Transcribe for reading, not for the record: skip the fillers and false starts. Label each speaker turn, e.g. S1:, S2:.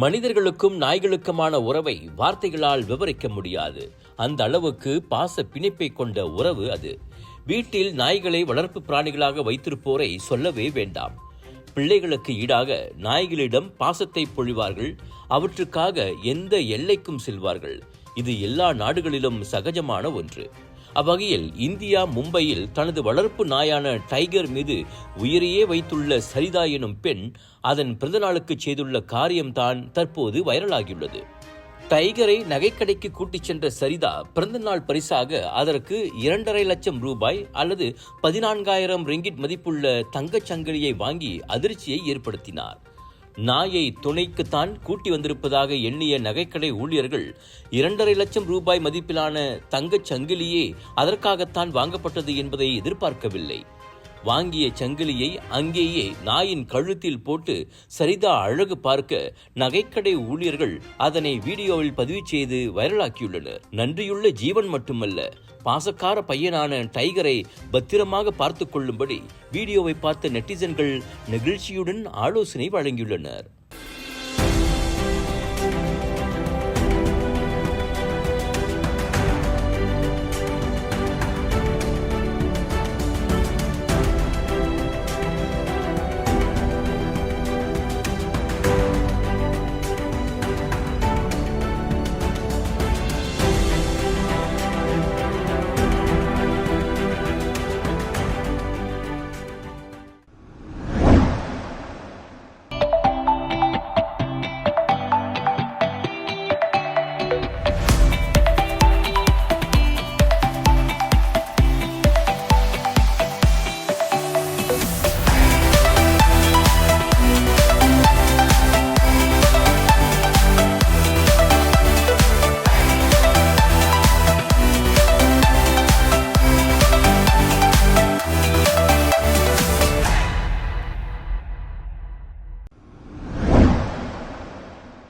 S1: மனிதர்களுக்கும் நாய்களுக்குமான உறவை வார்த்தைகளால் விவரிக்க முடியாது. அந்த அளவுக்கு பாச பிணைப்பை கொண்ட உறவு அது. வீட்டில் நாய்களை வளர்ப்பு பிராணிகளாக வைத்திருப்போரை சொல்லவே வேண்டாம். பிள்ளைகளுக்கு ஈடாக நாய்களிடம் பாசத்தை பொழிவார்கள். அவற்றுக்காக எந்த எல்லைக்கும் செல்வார்கள். இது எல்லா நாடுகளிலும் சகஜமான ஒன்று. அவ்வகையில் இந்தியா மும்பையில் தனது வளர்ப்பு நாயான டைகர் மீது உயிரையே வைத்துள்ள சரிதா எனும் பெண் அதன் பிறந்தநாளுக்கு செய்துள்ள காரியம்தான் தற்போது வைரலாகியுள்ளது. டைகரை நகைக்கடைக்கு கூட்டிச் சென்ற சரிதா பிறந்தநாள் பரிசாக அதற்கு 2.5 லட்சம் ரூபாய் அல்லது 14,000 ரிங்கிட் மதிப்புள்ள தங்கச் சங்கிலியை வாங்கி அதிர்ச்சியை ஏற்படுத்தினார். நாயை துணைக்குத்தான் கூட்டி வந்திருப்பதாக எண்ணிய நகைக்கடை ஊழியர்கள் 2.5 லட்சம் ரூபாய் மதிப்பிலான தங்கச் சங்கிலியே அதற்காகத்தான் வாங்கப்பட்டது என்பதை எதிர்பார்க்கவில்லை. வாங்கிய சங்கிலியை அங்கேயே நாயின் கழுத்தில் போட்டு சரிதா அழகு பார்க்க நகைக்கடை ஊழியர்கள் அதனை வீடியோவில் பதிவு செய்து வைரலாக்கியுள்ளனர். நன்றியுள்ள ஜீவன் மட்டுமல்ல, பாசக்கார பையனான டைகரை பத்திரமாக பார்த்து கொள்ளும்படி வீடியோவை பார்த்த நெட்டிசன்கள் நெகிழ்ச்சியுடன் ஆலோசனை வழங்கியுள்ளனர்.